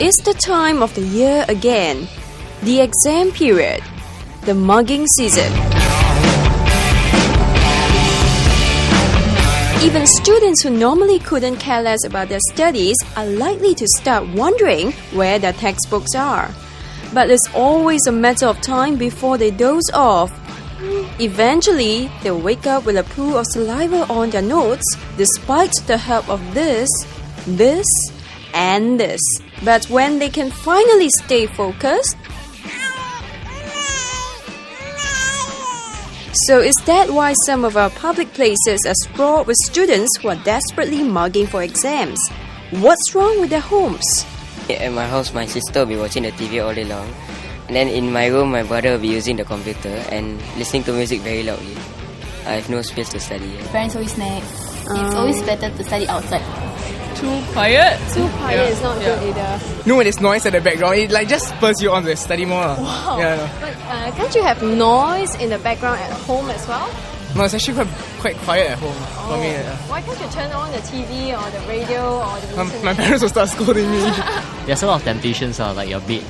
it's the time of the year again. The exam period. The mugging season. Even students who normally couldn't care less about their studies are likely to start wondering where their textbooks are. But it's always a matter of time before they doze off. Eventually, they'll wake up with a pool of saliva on their notes, despite the help of this, and this. But when they can finally stay focused, so is that why some of our public places are sprawled with students who are desperately mugging for exams? What's wrong with their homes? At my house, my sister will be watching the TV all day long. And then in my room, my brother will be using the computer and listening to music very loudly. I have no space to study. Parents always nag. It's always better to study outside. Too quiet. Too quiet is not good either. No, when there's noise at the background, it just spurs you on to study more. Wow. Yeah. But can't you have noise in the background at home as well? No, it's actually quite quiet at home for me. Why can't you turn on the TV or the radio or the internet? My parents will start scolding me. There's a lot of temptations, like your bed,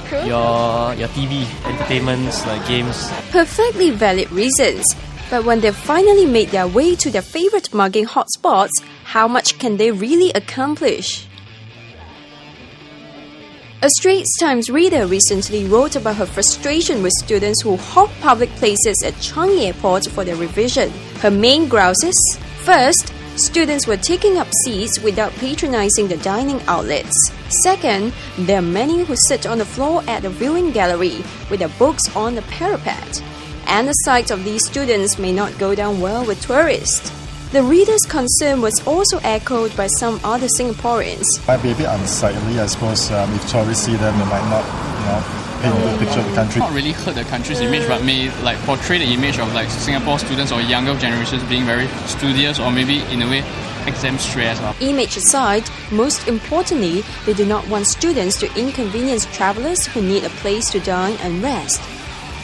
Cool. your TV, entertainments, like games. Perfectly valid reasons. But when they've finally made their way to their favorite mugging hotspots, how much can they really accomplish? A Straits Times reader recently wrote about her frustration with students who hog public places at Changi Airport for their revision. Her main grouses? First, students were taking up seats without patronizing the dining outlets. Second, there are many who sit on the floor at the viewing gallery with their books on the parapet. And the sight of these students may not go down well with tourists. The reader's concern was also echoed by some other Singaporeans. Might be a bit unsightly, I suppose. If tourists see them, they might not, paint a good picture of the country. Not really hurt the country's image, but may portray the image of Singapore students or younger generations being very studious or maybe in a way exam stress. Image aside, most importantly, they do not want students to inconvenience travellers who need a place to dine and rest.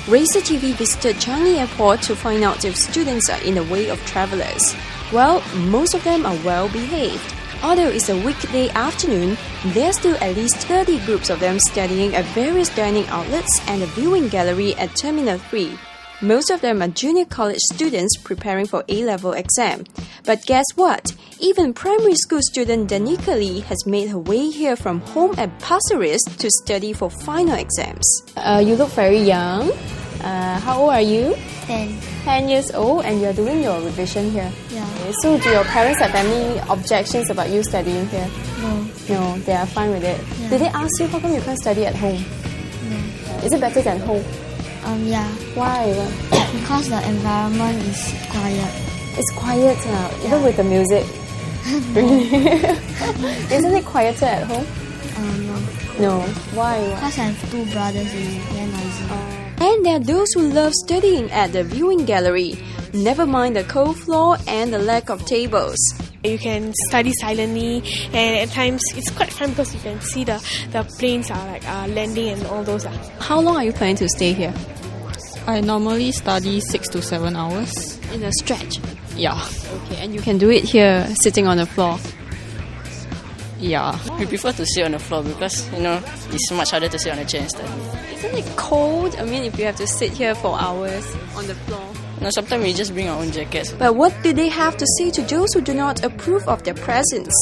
Racer TV visited Changi Airport to find out if students are in the way of travellers. Well, most of them are well behaved. Although it's a weekday afternoon, there are still at least 30 groups of them studying at various dining outlets and a viewing gallery at Terminal 3. Most of them are junior college students preparing for A-level exam. But guess what? Even primary school student Danica Lee has made her way here from home at Pasir Ris to study for final exams. You look very young. How old are you? 10. 10 years old, and you're doing your revision here. Yeah. Okay, so do your parents have any objections about you studying here? No. No, they are fine with it. Yeah. Did they ask you how come you can't study at home? No. Is it better than home? Yeah. Why? Because the environment is quiet. It's quiet now, even with the music. Isn't it quieter at home? No. No. Why? Because I have 2 brothers, it's very noisy. And there are those who love studying at the viewing gallery. Never mind the cold floor and the lack of tables. You can study silently, and at times it's quite fun because you can see the planes are landing and all those. How long are you planning to stay here? I normally study 6 to 7 hours. In a stretch? Yeah. Okay, and you can do it here, sitting on the floor? Yeah. We prefer to sit on the floor because, it's much harder to sit on a chair and study. Isn't it cold? I mean, if you have to sit here for hours on the floor. Sometimes we just bring our own jackets. But what do they have to say to those who do not approve of their presence?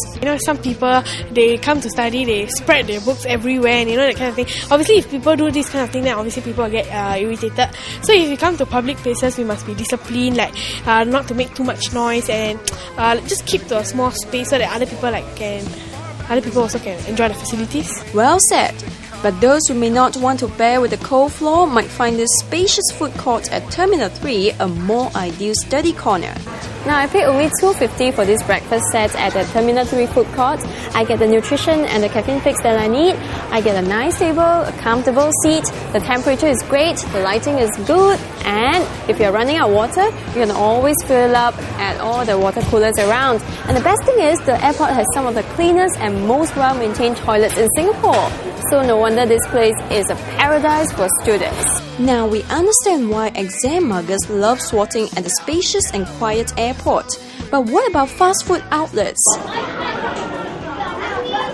Some people, they come to study, they spread their books everywhere, and that kind of thing. Obviously, if people do this kind of thing, then obviously people will get irritated. So if we come to public places, we must be disciplined, not to make too much noise, and just keep to a small space so that other people also can enjoy the facilities. Well said. But those who may not want to bear with the cold floor might find this spacious food court at Terminal 3 a more ideal study corner. Now, I paid only $2.50 for this breakfast set at the Terminal 3 food court. I get the nutrition and the caffeine fix that I need. I get a nice table, a comfortable seat. The temperature is great, the lighting is good, and if you're running out of water, you can always fill up at all the water coolers around. And the best thing is, the airport has some of the cleanest and most well-maintained toilets in Singapore. So no wonder this place is a paradise for students. Now we understand why exam muggers love swatting at the spacious and quiet airport. But what about fast food outlets?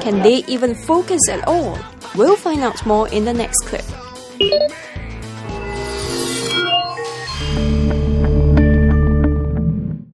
Can they even focus at all? We'll find out more in the next clip.